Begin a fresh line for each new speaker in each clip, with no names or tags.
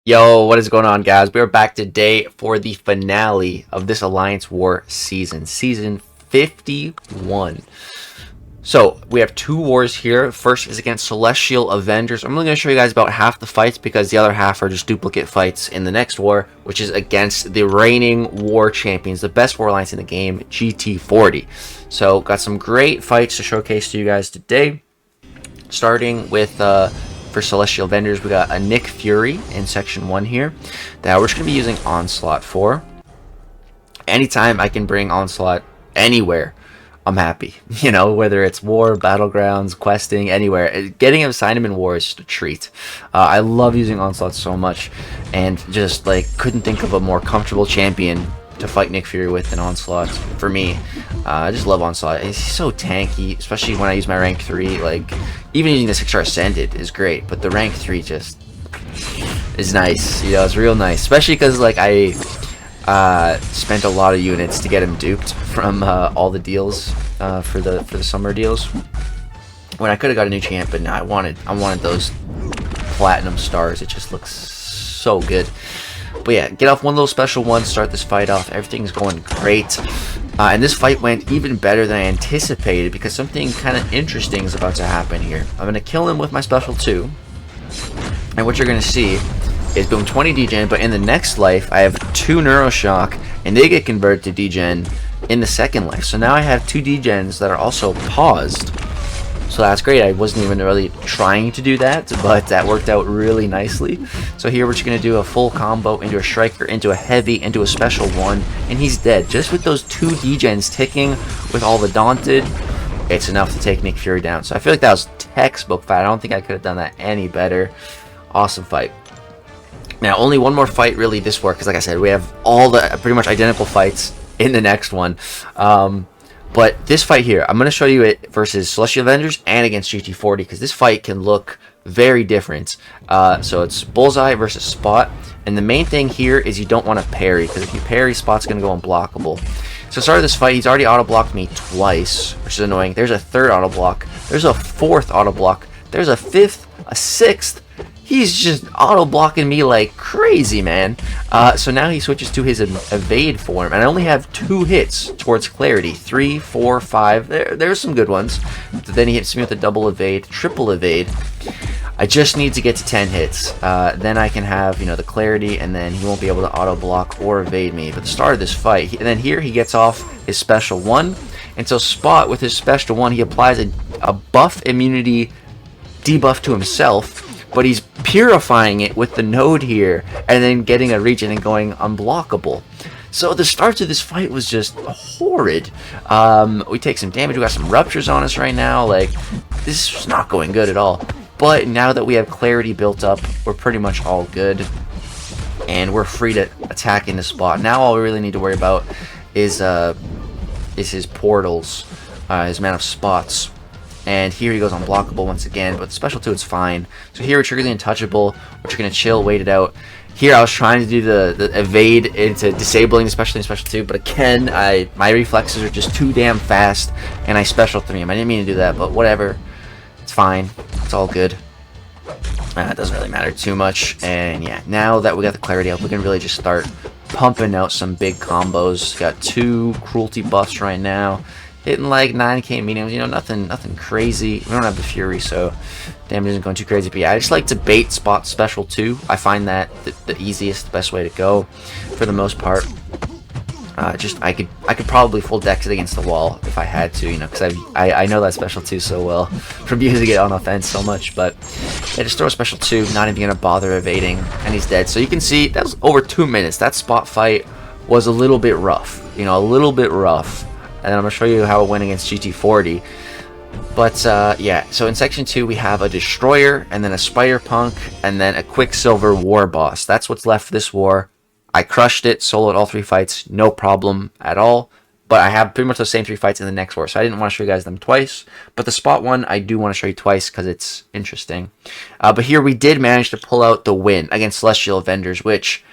Yo, what is going on, guys? We are back today for the finale of this Alliance War season 51. So, we have two wars here. First is against Celestial Avengers. I'm only going to show you guys about half the fights because the other half are just duplicate fights in the next war, which is against the reigning war champions, the best war alliance in the game, GT40. So, got some great fights to showcase to you guys today. Starting with for Celestial Vendors, we got a Nick Fury in section 1 here that we're just going to be using Onslaught for. Anytime I can bring Onslaught anywhere, I'm happy. You know, whether it's war, battlegrounds, questing, anywhere. Getting him signed him in war is just a treat. I love using Onslaught so much, and just like couldn't think of a more comfortable champion to fight Nick Fury with than Onslaught for me. I just love Onslaught. He's so tanky, especially when I use my rank 3. Like, even using the 6-star Ascended is great, but the rank 3 just is nice. You know, it's real nice, especially because like I spent a lot of units to get him duped from all the deals for the summer deals. When I could have got a new champ, but no, I wanted those platinum stars. It just looks so good. But yeah, get off one little special one, start this fight off. Everything's going great. And this fight went even better than I anticipated because something kind of interesting is about to happen here. I'm going to kill him with my special 2. And what you're going to see is boom, 20 degen, but in the next life, I have 2 Neuroshock, and they get converted to degen in the second life. So now I have 2 degens that are also paused. So that's great. I wasn't even really trying to do that, but that worked out really nicely. So here we're just going to do a full combo into a striker, into a heavy, into a special 1, and he's dead. Just with those 2 degens ticking with all the daunted, it's enough to take Nick Fury down. So I feel like that was textbook fight. I don't think I could have done that any better. Awesome fight. Now, only one more fight really this war, because like I said, we have all the pretty much identical fights in the next one. But this fight here, I'm going to show you it versus Celestial Avengers and against GT40, because this fight can look very different. So it's Bullseye versus Spot, and the main thing here is you don't want to parry, because if you parry, Spot's going to go unblockable. So start of this fight, he's already auto-blocked me twice, which is annoying. There's a 3rd auto-block. There's a 4th auto-block. There's a 5th, a 6th. He's just auto-blocking me like crazy, man. So now he switches to his evade form, and I only have 2 hits towards clarity. 3, 4, 5. There's some good ones. But then he hits me with a double evade, triple evade. I just need to get to 10 hits. Then I can have, you know, the clarity, and then he won't be able to auto-block or evade me. But the start of this fight, and then here he gets off his special 1. And so Spot, with his special 1, he applies a buff immunity debuff to himself, but he's purifying it with the node here, and then getting a regen and going unblockable. So the start to this fight was just horrid. We take some damage. We got some ruptures on us right now. Like, this is not going good at all. But now that we have clarity built up, we're pretty much all good, and we're free to attack in the Spot. Now all we really need to worry about is his portals, his amount of spots. And here he goes unblockable once again, but special 2, it's fine. So here we trigger the untouchable, which are going to chill, wait it out. Here I was trying to do the evade into disabling, especially in special 2, but again, my reflexes are just too damn fast, and I special 3 him. I didn't mean to do that, but whatever. It's fine. It's all good. It doesn't really matter too much. And yeah, now that we got the clarity up, we can really just start pumping out some big combos. Got 2 cruelty buffs right now. Hitting like 9k mediums, you know, nothing crazy. We don't have the Fury, so damage isn't going too crazy. But yeah, I just like to bait Spot special 2. I find that the easiest, the best way to go for the most part. I could probably full dex it against the wall if I had to, you know, because I know that special 2 so well from using it on offense so much. But yeah, just throw a special 2, not even gonna bother evading, and he's dead. So you can see that was over 2 minutes. That Spot fight was a little bit rough, you know, a little bit rough. And I'm going to show you how it went against GT40. But, yeah, so in Section 2, we have a Destroyer, and then a Spider-Punk, and then a Quicksilver War Boss. That's what's left for this war. I crushed it, soloed all 3 fights, no problem at all. But I have pretty much those same 3 fights in the next war, so I didn't want to show you guys them twice. But the Spot one, I do want to show you twice, because it's interesting. But here we did manage to pull out the win against Celestial Avengers, which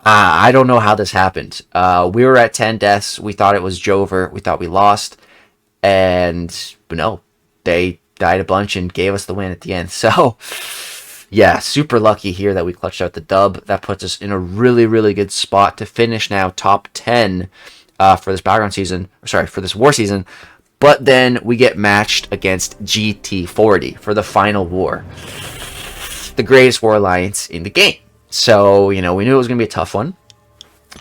I don't know how this happened. We were at 10 deaths. We thought it was Jover. We thought we lost. But no, they died a bunch and gave us the win at the end. So Yeah, super lucky here that we clutched out the dub. That puts us in a really, really good spot to finish now top 10 for this background season. Sorry, for this war season. But then we get matched against GT40 for the final war. The greatest war alliance in the game. So, you know, we knew it was going to be a tough one.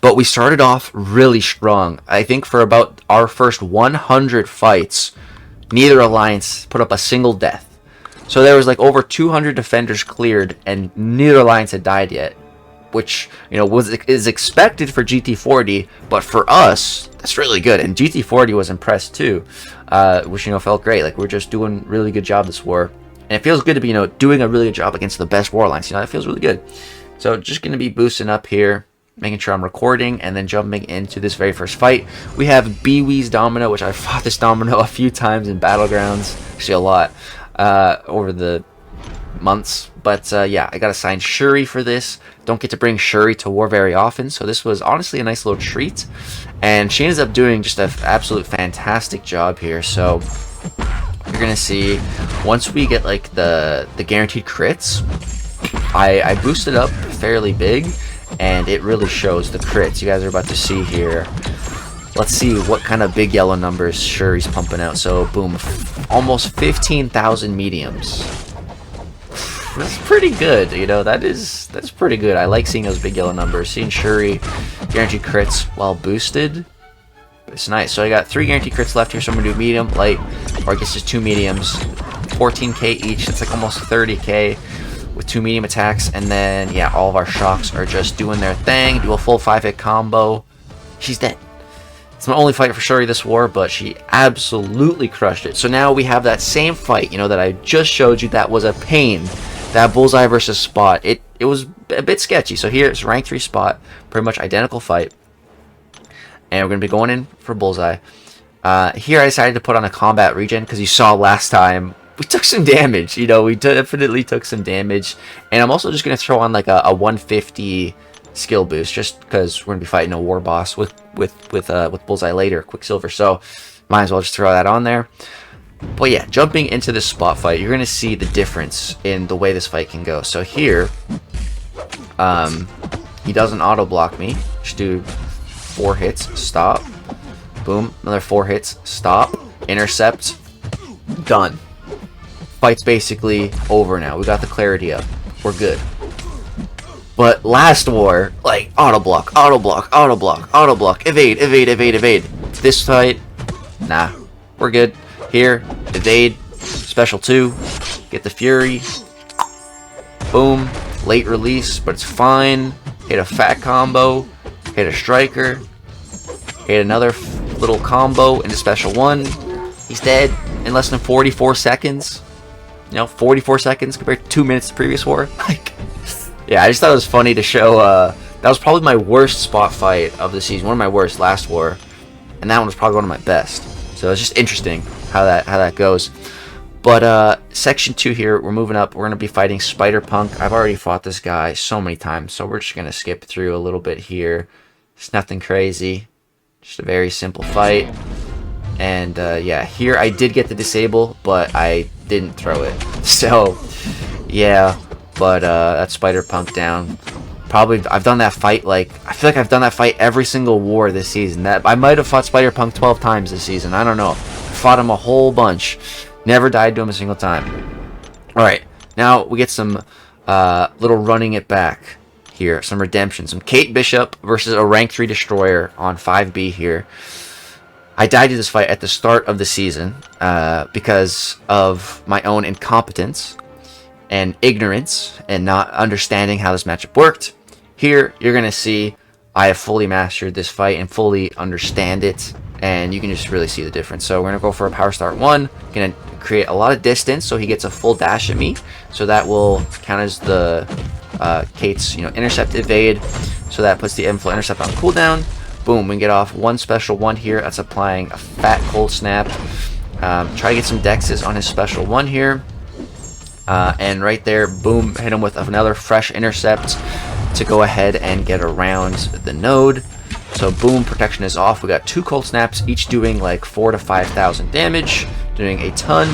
But we started off really strong. I think for about our first 100 fights, neither alliance put up a single death. So there was like over 200 defenders cleared, and neither alliance had died yet, which, you know, is expected for GT40, but for us, that's really good. And GT40 was impressed too, which, you know, felt great. Like, we're just doing a really good job this war, and it feels good to be, you know, doing a really good job against the best war alliance. You know, that feels really good. So just gonna be boosting up here, making sure I'm recording, and then jumping into this very first fight. We have Bewee's Domino, which I fought this Domino a few times in Battlegrounds, actually a lot, over the months. But yeah, I got assigned Shuri for this. Don't get to bring Shuri to war very often, so this was honestly a nice little treat. And she ends up doing just an absolute fantastic job here. So you're gonna see, once we get like the guaranteed crits, I boosted up fairly big, and it really shows the crits. You guys are about to see here. Let's see what kind of big yellow numbers Shuri's pumping out. So boom, almost 15,000 mediums. That's pretty good, you know. That's pretty good. I like seeing those big yellow numbers. Seeing Shuri guaranteed crits while boosted, it's nice. So I got 3 guaranteed crits left here. So I'm gonna do medium, light, or I guess just 2 mediums, 14k each. That's like almost 30k. With 2 medium attacks, and then yeah, all of our shocks are just doing their thing. Do a full 5-hit combo. She's dead. It's my only fight for Shuri this war, but she absolutely crushed it. So now we have that same fight, you know, that I just showed you. That was a pain. That Bullseye versus Spot. It was a bit sketchy. So here's rank 3 Spot, pretty much identical fight, and we're gonna be going in for Bullseye. Here I decided to put on a combat regen because you saw last time we took some damage. You know, we definitely took some damage. And I'm also just going to throw on like a 150 skill boost, just because we're going to be fighting a war boss with Bullseye later, Quicksilver. So might as well just throw that on there. But yeah, jumping into this Spot fight, you're going to see the difference in the way this fight can go. So here, he doesn't auto block me. Just do 4 hits, stop. Boom, another 4 hits, stop. Intercept, done. Fight's basically over now. We got the clarity up. We're good. But last war, like, auto block, auto block, auto block, auto block, evade, evade, evade, evade. This fight, nah, we're good. Here, evade, special 2, get the Fury, boom, late release, but it's fine. Hit a fat combo, hit a striker, hit another little combo into special 1. He's dead in less than 44 seconds. You know, 44 seconds compared to 2 minutes the previous war. Like, yeah, I just thought it was funny to show. That was probably my worst Spot fight of the season, one of my worst last war, and that one was probably one of my best. So it's just interesting how that goes. But section 2 here, we're moving up. We're gonna be fighting Spider-Punk. I've already fought this guy so many times, so we're just gonna skip through a little bit here. It's nothing crazy, just a very simple fight. And yeah, here I did get the disable, but I didn't throw it. So yeah, but that's Spider-Punk down. Probably I've done that fight, like, I feel like I've done that fight every single war this season. That I might have fought Spider-Punk 12 times this season. I don't know. I fought him a whole bunch. Never died to him a single time. Alright, now we get some little running it back here. Some redemption. Some Kate Bishop versus a rank 3 destroyer on 5B here. I died to this fight at the start of the season because of my own incompetence and ignorance and not understanding how this matchup worked. Here, you're going to see I have fully mastered this fight and fully understand it, and you can just really see the difference. So we're going to go for a Power Start 1. Going to create a lot of distance so he gets a full dash at me. So that will count as the Kate's, you know, intercept evade. So that puts the inflow intercept on cooldown. Boom, we can get off one special 1 here. That's applying a fat cold snap. Try to get some dexes on his special 1 here. And right there, boom, hit him with another fresh intercept to go ahead and get around the node. So boom, protection is off. We got 2 cold snaps, each doing like 4,000 to 5,000 damage, doing a ton.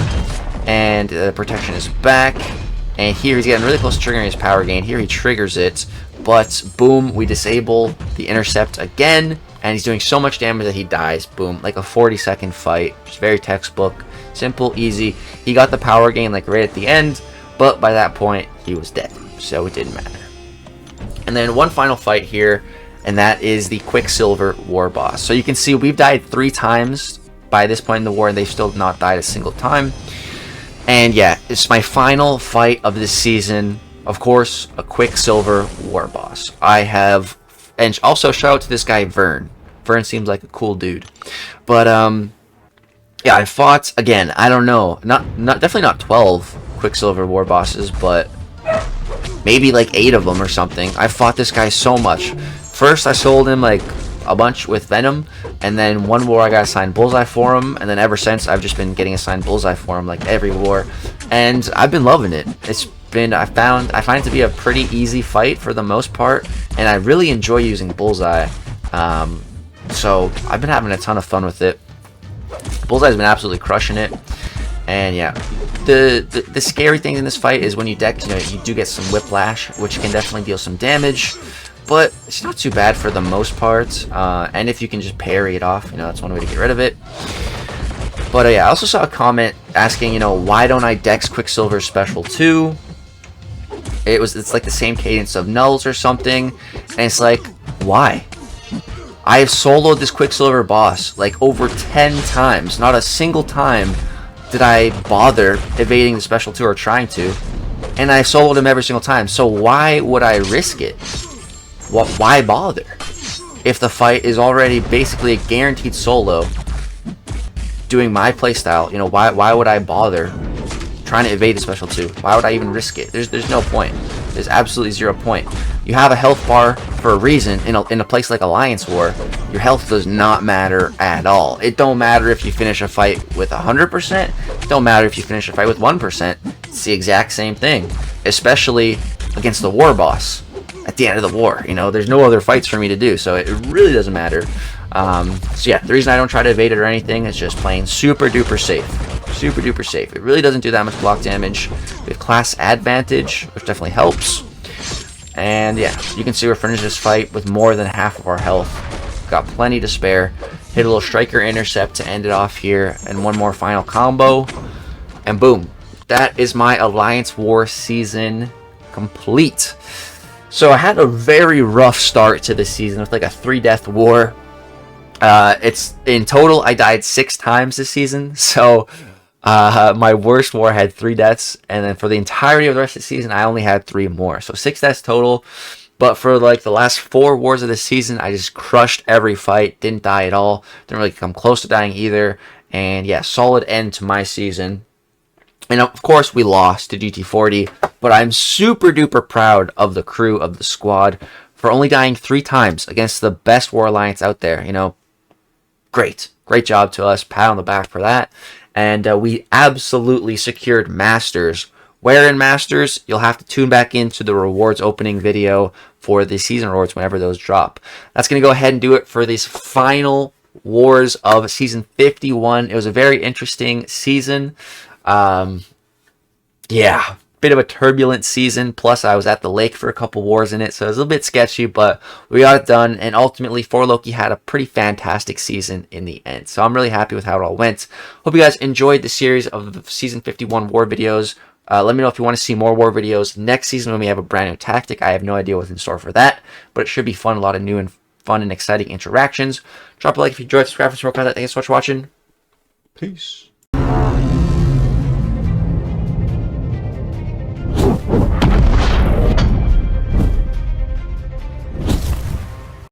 And the protection is back. And here he's getting really close to triggering his power gain. Here he triggers it, but boom, we disable the intercept again, and he's doing so much damage that he dies. Boom, like a 40-second fight. Just very textbook, simple, easy. He got the power gain like right at the end, but by that point he was dead, so it didn't matter. And then one final fight here, and that is the Quicksilver War Boss. So you can see we've died 3 times by this point in the war, and they've still not died a single time. And yeah, it's my final fight of this season. Of course, a Quicksilver War Boss. I have, and also shout out to this guy Vern. Vern seems like a cool dude. But yeah, I fought again. I don't know, definitely not 12 Quicksilver War Bosses, but maybe like 8 of them or something. I fought this guy so much. First, I sold him like a bunch with Venom, and then one war I got assigned Bullseye for him, and then ever since I've just been getting assigned Bullseye for him like every war, and I've been loving it. It's been, I find it to be a pretty easy fight for the most part, and I really enjoy using Bullseye. So I've been having a ton of fun with it. Bullseye's been absolutely crushing it. And yeah, the scary thing in this fight is when you deck, you do get some whiplash, which can definitely deal some damage, but it's not too bad for the most part. And if you can just parry it off, that's one way to get rid of it. But yeah, I also saw a comment asking, why don't I dex Quicksilver Special 2? It's like the same cadence of nulls or something, and it's like, why? I have soloed this Quicksilver boss like over 10 times. Not a single time did I bother evading the Special 2 or trying to, and I soloed him every single time. So why would I risk it? Why bother? If the fight is already basically a guaranteed solo, doing my playstyle, why would I bother trying to evade the Special 2? Why would I even risk it? There's no point. There's absolutely 0 point. You have a health bar for a reason. In a place like Alliance War, your health does not matter at all. It don't matter if you finish a fight with 100%. It don't matter if you finish a fight with 1%. It's the exact same thing, especially against the war boss at the end of the war. There's no other fights for me to do, so it really doesn't matter. So yeah, the reason I don't try to evade it or anything is just playing super duper safe. Super duper safe. It really doesn't do that much block damage. We have class advantage, which definitely helps. And yeah, you can see we're finishing this fight with more than half of our health. Got plenty to spare. Hit a little striker intercept to end it off here, and one more final combo, and boom, that is my Alliance War season complete. So I had a very rough start to this season with like a 3-death war. It's in total I died 6 times this season, so my worst war had 3 deaths, and then for the entirety of the rest of the season I only had 3 more, so 6 deaths total. But for like the last 4 wars of the season, I just crushed every fight, didn't die at all, didn't really come close to dying either. And yeah, solid end to my season. And of course we lost to GT40, but I'm super duper proud of the crew, of the squad, for only dying 3 times against the best war alliance out there. Great job to us, pat on the back for that. And we absolutely secured Masters. Where in Masters, you'll have to tune back into the rewards opening video for the season rewards whenever those drop. That's going to go ahead and do it for these final wars of season 51. It was a very interesting season. Yeah, bit of a turbulent season, plus I was at the lake for a couple wars in it, so it was a little bit sketchy, but we got it done, and ultimately 4Loki had a pretty fantastic season in the end, so I'm really happy with how it all went. Hope you guys enjoyed the series of the season 51 war videos. Let me know if you want to see more war videos next season when we have a brand new tactic. I have no idea what's in store for that, but it should be fun, a lot of new and fun and exciting interactions. Drop a like if you enjoyed, subscribe for some more content. Thanks so much for watching. Peace.